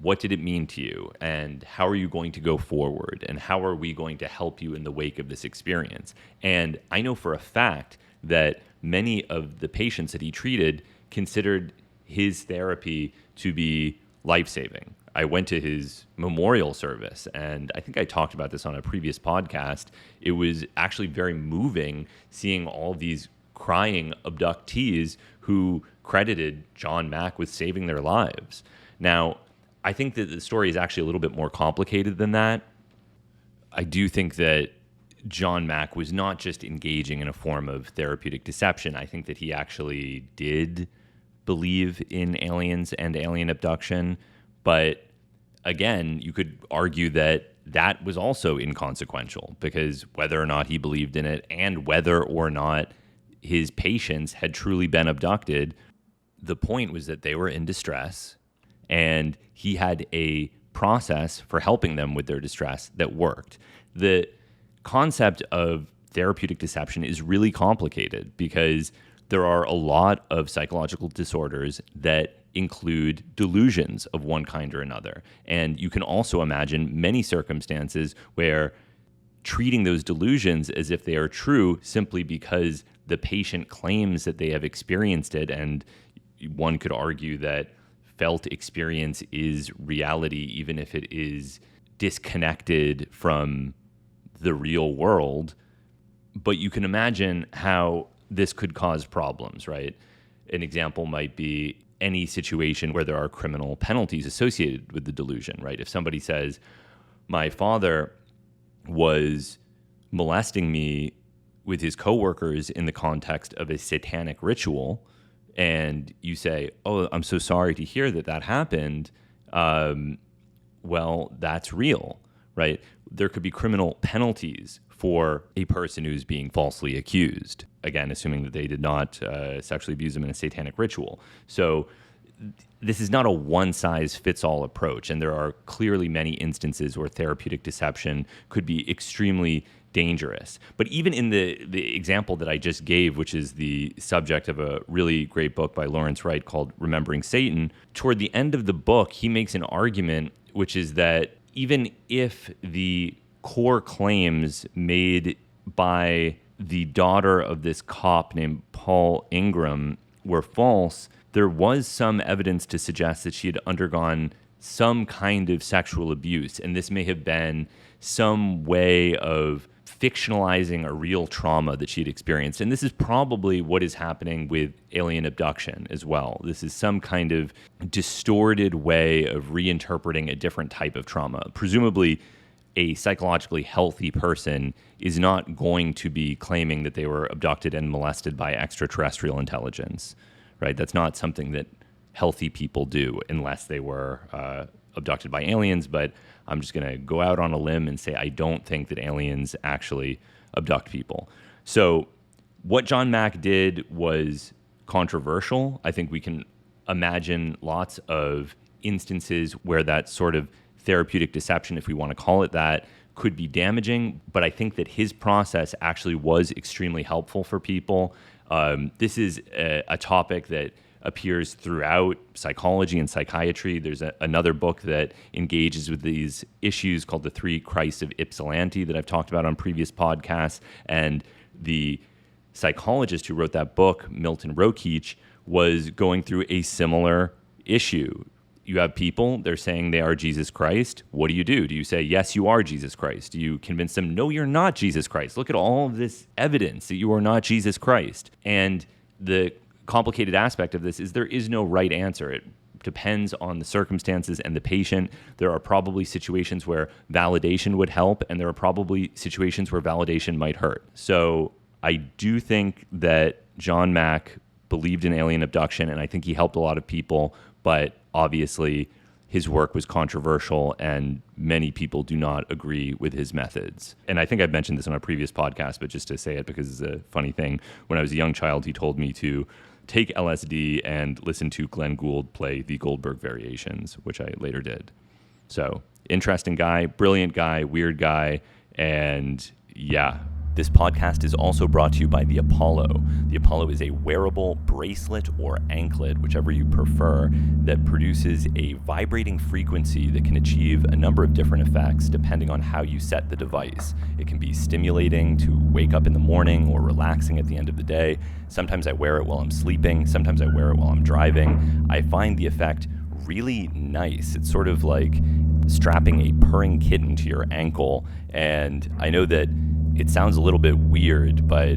what did it mean to you? And how are you going to go forward? And how are we going to help you in the wake of this experience? And I know for a fact that many of the patients that he treated considered his therapy to be life-saving. I went to his memorial service, and I think I talked about this on a previous podcast. It was actually very moving seeing all these crying abductees who credited John Mack with saving their lives. Now, I think that the story is actually a little bit more complicated than that. I do think that John Mack was not just engaging in a form of therapeutic deception. I think that he actually did believe in aliens and alien abduction. But again, you could argue that that was also inconsequential, because whether or not he believed in it and whether or not his patients had truly been abducted, the point was that they were in distress and he had a process for helping them with their distress that worked. The concept of therapeutic deception is really complicated because there are a lot of psychological disorders that include delusions of one kind or another. And you can also imagine many circumstances where treating those delusions as if they are true simply because the patient claims that they have experienced it, and one could argue that felt experience is reality even if it is disconnected from the real world. But you can imagine how this could cause problems, right? An example might be any situation where there are criminal penalties associated with the delusion, right? If somebody says, my father was molesting me with his coworkers in the context of a satanic ritual, and you say, oh, I'm so sorry to hear that that happened, well, that's real, right? There could be criminal penalties for a person who's being falsely accused, again, assuming that they did not sexually abuse them in a satanic ritual. So this is not a one-size-fits-all approach, and there are clearly many instances where therapeutic deception could be extremely dangerous. But even in the example that I just gave, which is the subject of a really great book by Lawrence Wright called Remembering Satan, toward the end of the book, he makes an argument, which is that even if the core claims made by the daughter of this cop named Paul Ingram were false, there was some evidence to suggest that she had undergone some kind of sexual abuse. And this may have been some way of fictionalizing a real trauma that she'd experienced. And this is probably what is happening with alien abduction as well. This is some kind of distorted way of reinterpreting a different type of trauma. Presumably, a psychologically healthy person is not going to be claiming that they were abducted and molested by extraterrestrial intelligence, right? That's not something that healthy people do unless they were abducted by aliens. But I'm just going to go out on a limb and say I don't think that aliens actually abduct people. So what John Mack did was controversial. I think we can imagine lots of instances where that sort of therapeutic deception, if we want to call it that, could be damaging. But I think that his process actually was extremely helpful for people. This is a topic that appears throughout psychology and psychiatry. There's another book that engages with these issues called The Three Christs of Ypsilanti that I've talked about on previous podcasts. And the psychologist who wrote that book, Milton Rokeach, was going through a similar issue. You have people, they're saying they are Jesus Christ. What do? Do you say, yes, you are Jesus Christ? Do you convince them, no, you're not Jesus Christ? Look at all of this evidence that you are not Jesus Christ. And the complicated aspect of this is there is no right answer. It depends on the circumstances and the patient. There are probably situations where validation would help, and there are probably situations where validation might hurt. So I do think that John Mack believed in alien abduction, and I think he helped a lot of people, but obviously his work was controversial and many people do not agree with his methods. And I think I've mentioned this on a previous podcast, but just to say it because it's a funny thing. When I was a young child, he told me to take LSD and listen to Glenn Gould play the Goldberg Variations, which I later did. So interesting guy, brilliant guy, weird guy, and yeah. This podcast is also brought to you by the Apollo. The Apollo is a wearable bracelet or anklet, whichever you prefer, that produces a vibrating frequency that can achieve a number of different effects depending on how you set the device. It can be stimulating to wake up in the morning or relaxing at the end of the day. Sometimes I wear it while I'm sleeping. Sometimes I wear it while I'm driving. I find the effect really nice. It's sort of like strapping a purring kitten to your ankle. And I know that it sounds a little bit weird, but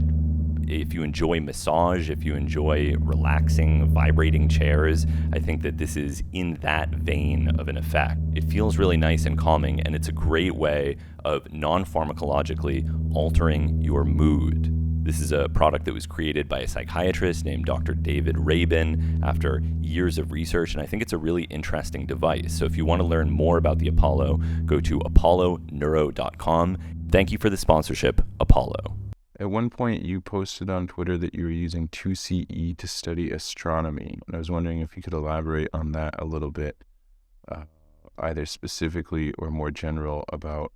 if you enjoy massage, if you enjoy relaxing, vibrating chairs, I think that this is in that vein of an effect. It feels really nice and calming, and it's a great way of non-pharmacologically altering your mood. This is a product that was created by a psychiatrist named Dr. David Rabin after years of research, and I think it's a really interesting device. So if you want to learn more about the Apollo, go to apolloneuro.com. Thank you for the sponsorship, Apollo. At one point, you posted on Twitter that you were using 2CE to study astronomy. And I was wondering if you could elaborate on that a little bit, either specifically or more general about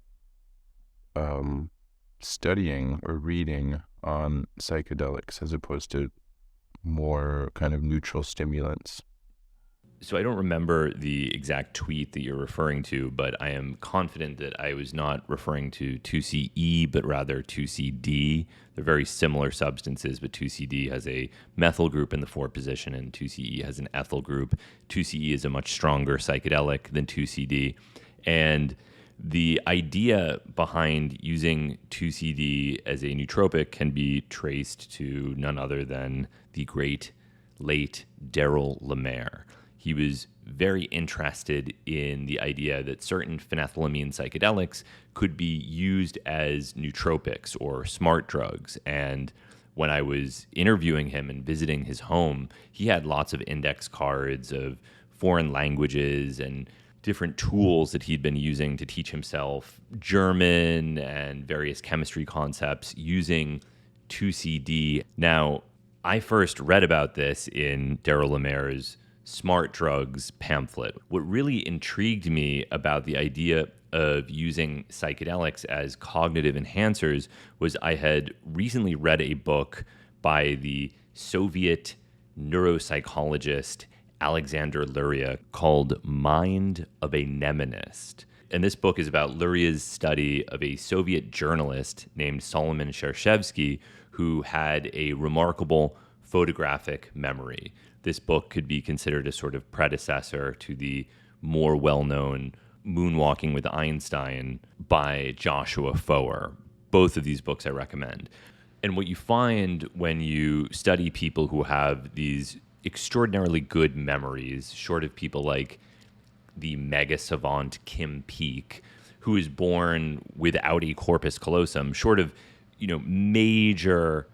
studying or reading on psychedelics as opposed to more kind of neutral stimulants. So I don't remember the exact tweet that you're referring to, but I am confident that I was not referring to 2CE, but rather 2CD. They're very similar substances, but 2CD has a methyl group in the 4 position and 2CE has an ethyl group. 2CE is a much stronger psychedelic than 2CD. And the idea behind using 2CD as a nootropic can be traced to none other than the great late Daryl Lemaire. He was very interested in the idea that certain phenethylamine psychedelics could be used as nootropics or smart drugs. And when I was interviewing him and visiting his home, he had lots of index cards of foreign languages and different tools that he'd been using to teach himself German and various chemistry concepts using 2CD. Now, I first read about this in Daryl Lemaire's Smart Drugs pamphlet. What really intrigued me about the idea of using psychedelics as cognitive enhancers was I had recently read a book by the Soviet neuropsychologist Alexander Luria called Mind of a Mnemonist. And this book is about Luria's study of a Soviet journalist named Solomon Shershevsky who had a remarkable photographic memory. This book could be considered a sort of predecessor to the more well-known Moonwalking with Einstein by Joshua Foer. Both of these books I recommend. And what you find when you study people who have these extraordinarily good memories, short of people like the mega savant Kim Peek, who is born without a corpus callosum, short of, major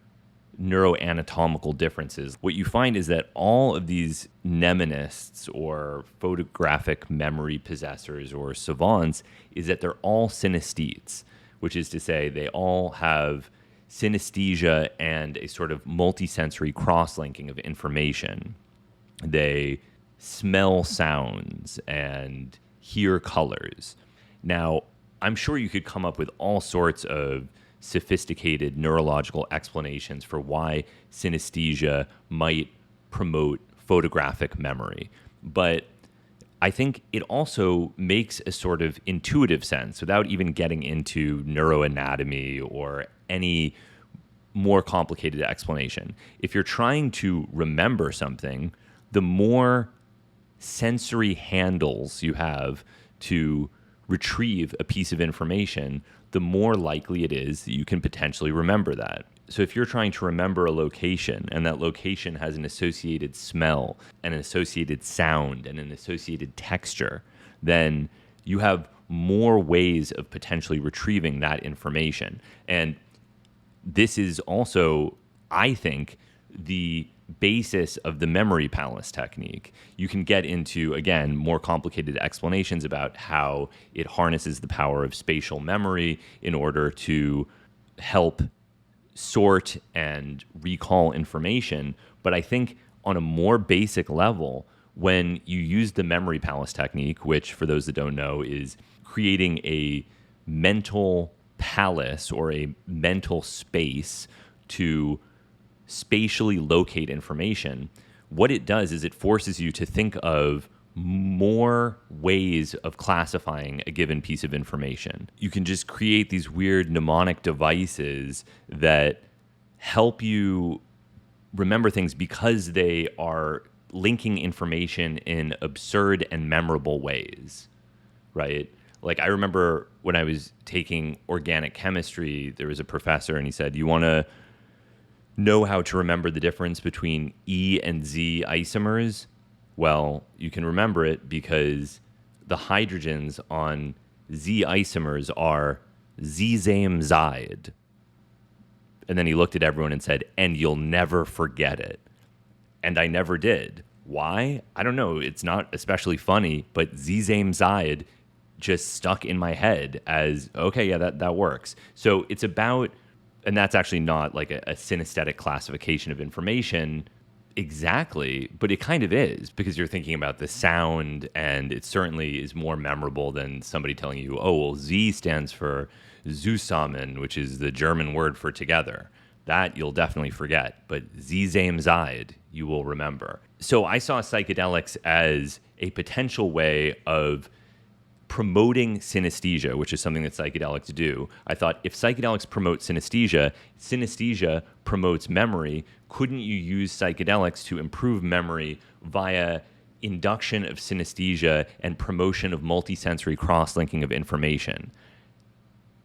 neuroanatomical differences. What you find is that all of these mnemonists or photographic memory possessors or savants is that they're all synesthetes, which is to say they all have synesthesia and a sort of multisensory cross-linking of information. They smell sounds and hear colors. Now, I'm sure you could come up with all sorts of sophisticated neurological explanations for why synesthesia might promote photographic memory. But I think it also makes a sort of intuitive sense without even getting into neuroanatomy or any more complicated explanation. If you're trying to remember something, the more sensory handles you have to retrieve a piece of information, the more likely it is that you can potentially remember that. So if you're trying to remember a location and that location has an associated smell and an associated sound and an associated texture, then you have more ways of potentially retrieving that information. And this is also, I think, the basis of the memory palace technique. You can get into, again, more complicated explanations about how it harnesses the power of spatial memory in order to help sort and recall information. But I think on a more basic level, when you use the memory palace technique, which for those that don't know is creating a mental palace or a mental space to spatially locate information, what it does is it forces you to think of more ways of classifying a given piece of information. You can just create these weird mnemonic devices that help you remember things because they are linking information in absurd and memorable ways, right? Like I remember when I was taking organic chemistry, there was a professor and he said, you want to know how to remember the difference between E and Z isomers? Well, you can remember it because the hydrogens on Z isomers are zizamzide. And then he looked at everyone and said, and you'll never forget it. And I never did. Why? I don't know. It's not especially funny, but zizamzide just stuck in my head as, okay, yeah, that works. So it's about, and that's actually not like a synesthetic classification of information exactly, but it kind of is, because you're thinking about the sound, and it certainly is more memorable than somebody telling you, oh, well, Z stands for zusammen, which is the German word for together. That you'll definitely forget, but zizamzide you will remember. So I saw psychedelics as a potential way of promoting synesthesia, which is something that psychedelics do. I thought, if psychedelics promote synesthesia, synesthesia promotes memory. Couldn't you use psychedelics to improve memory via induction of synesthesia and promotion of multisensory cross-linking of information?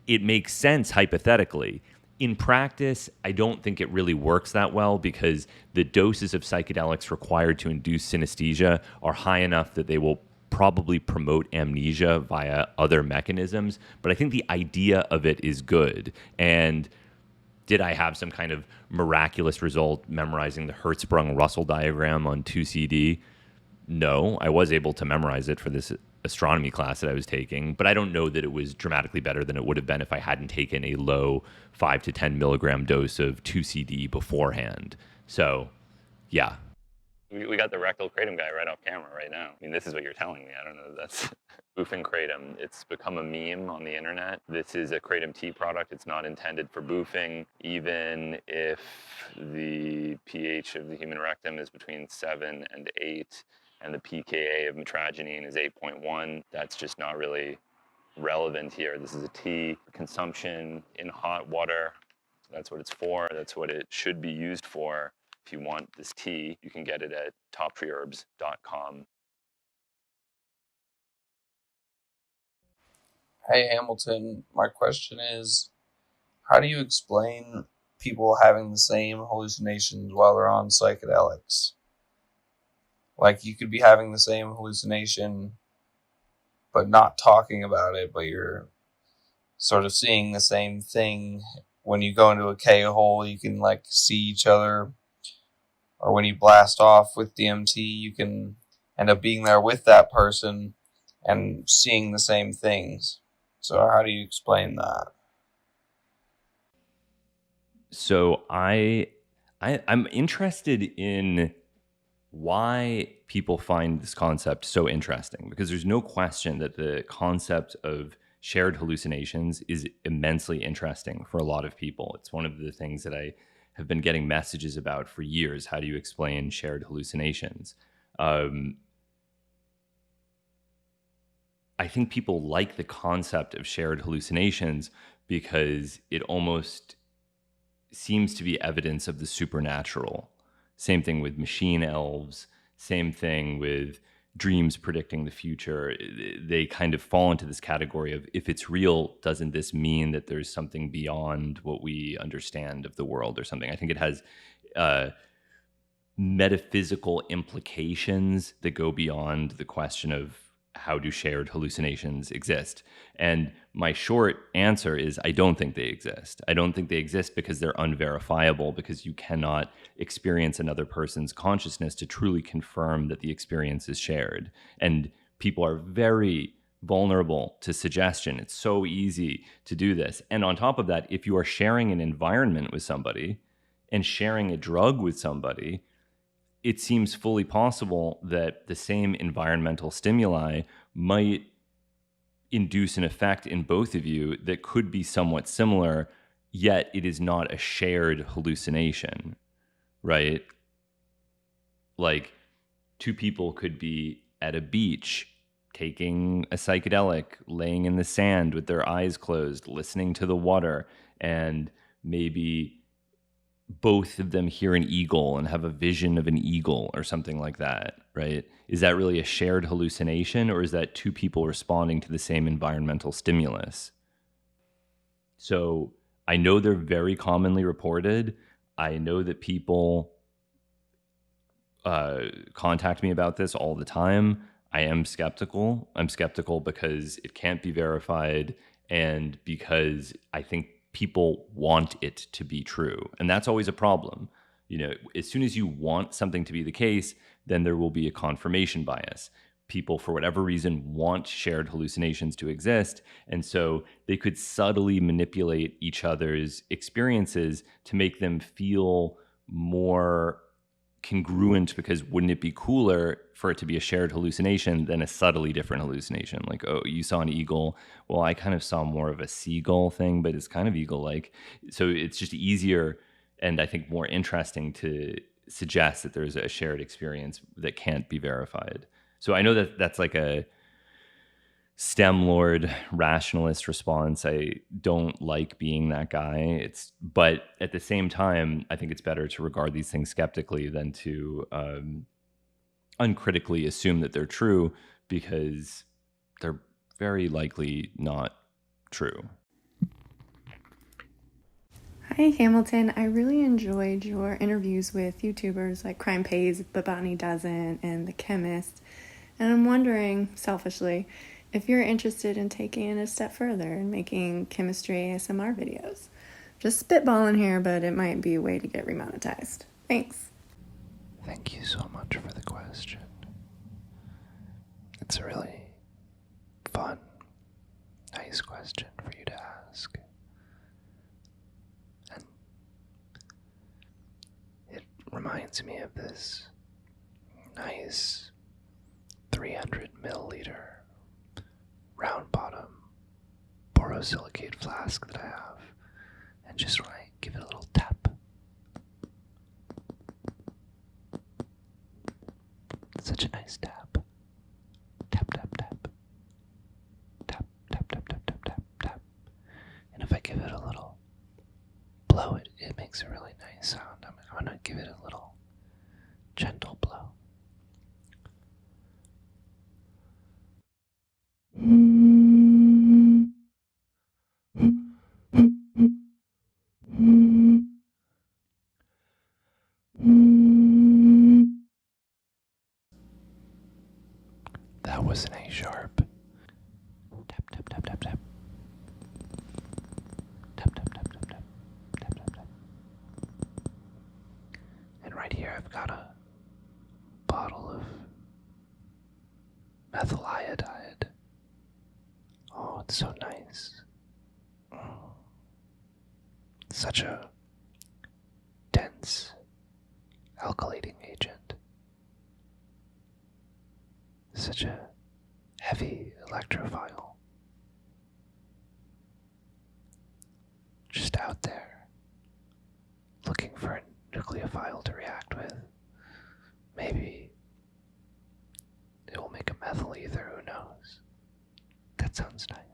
It makes sense hypothetically. In practice, I don't think it really works that well, because the doses of psychedelics required to induce synesthesia are high enough that they will probably promote amnesia via other mechanisms. But I think the idea of it is good. And did I have some kind of miraculous result memorizing the Hertzsprung-Russell diagram on 2CD? No, I was able to memorize it for this astronomy class that I was taking, but I don't know that it was dramatically better than it would have been if I hadn't taken a low 5 to 10 milligram dose of 2CD beforehand. So, yeah. We got the rectal kratom guy right off camera right now. I mean, this is what you're telling me. I don't know. That's boofing kratom. It's become a meme on the internet. This is a kratom tea product. It's not intended for boofing. Even if the pH of the human rectum is between 7 and 8, and the pKa of mitragynine is 8.1, that's just not really relevant here. This is a tea. Consumption in hot water, that's what it's for. That's what it should be used for. If you want this tea, you can get it at toptreeherbs.com. Hey Hamilton, my question is, how do you explain people having the same hallucinations while they're on psychedelics? Like, you could be having the same hallucination, but not talking about it, but you're sort of seeing the same thing. When you go into a K-hole, you can, like, see each other. Or when you blast off with DMT, you can end up being there with that person and seeing the same things. So how do you explain that? So I'm interested in why people find this concept so interesting, because there's no question that the concept of shared hallucinations is immensely interesting for a lot of people. It's one of the things that I have been getting messages about for years. How do you explain shared hallucinations? I think people like the concept of shared hallucinations because it almost seems to be evidence of the supernatural. Same thing with machine elves, same thing with dreams predicting the future. They kind of fall into this category of, if it's real, doesn't this mean that there's something beyond what we understand of the world or something? I think it has metaphysical implications that go beyond the question of how do shared hallucinations exist? And my short answer is, I don't think they exist. I don't think they exist because they're unverifiable, because you cannot experience another person's consciousness to truly confirm that the experience is shared. And people are very vulnerable to suggestion. It's so easy to do this. And on top of that, if you are sharing an environment with somebody and sharing a drug with somebody, it seems fully possible that the same environmental stimuli might induce an effect in both of you that could be somewhat similar, yet it is not a shared hallucination, right? Like, two people could be at a beach taking a psychedelic, laying in the sand with their eyes closed, listening to the water, and maybe both of them hear an eagle and have a vision of an eagle or something like that, right? Is that really a shared hallucination, or is that two people responding to the same environmental stimulus? So I know they're very commonly reported. I know that people contact me about this all the time. I am skeptical. I'm skeptical because it can't be verified and because I think people want it to be true. And that's always a problem. You know, as soon as you want something to be the case, then there will be a confirmation bias. People, for whatever reason, want shared hallucinations to exist. And so they could subtly manipulate each other's experiences to make them feel more congruent, because wouldn't it be cooler for it to be a shared hallucination than a subtly different hallucination? Like, oh, you saw an eagle. Well, I kind of saw more of a seagull thing, but it's kind of eagle-like. So it's just easier and I think more interesting to suggest that there's a shared experience that can't be verified. So I know that that's like a STEM lord rationalist response. I don't like being that guy. But at the same time, I think it's better to regard these things skeptically than to uncritically assume that they're true, because they're very likely not true. Hi, Hamilton. I really enjoyed your interviews with YouTubers like Crime Pays, But Botany Doesn't, and The Chemist. And I'm wondering, selfishly, if you're interested in taking it a step further and making chemistry ASMR videos. Just spitballing here, but it might be a way to get remonetized. Thanks. Thank you so much for the question. It's a really fun, nice question for you to ask. And it reminds me of this nice 300 milliliter round bottom borosilicate flask that I have. And just when I give it a little tap, such a nice tap. Tap, tap, tap. Tap, tap, tap, tap, tap, tap, tap. And if I give it a little blow, it makes a really nice sound. I'm gonna give it a little gentle blow. That was an A sharp. Tap, tap, tap, tap, tap. Tap, tap, tap, tap, tap. Tap, tap, tap. And right here I've got a bottle of methyl iodide. Oh, it's so nice. Such a dense alkylating agent. Such a heavy electrophile. Just out there, looking for a nucleophile to react with. Maybe it will make a methyl ether, who knows? That sounds nice.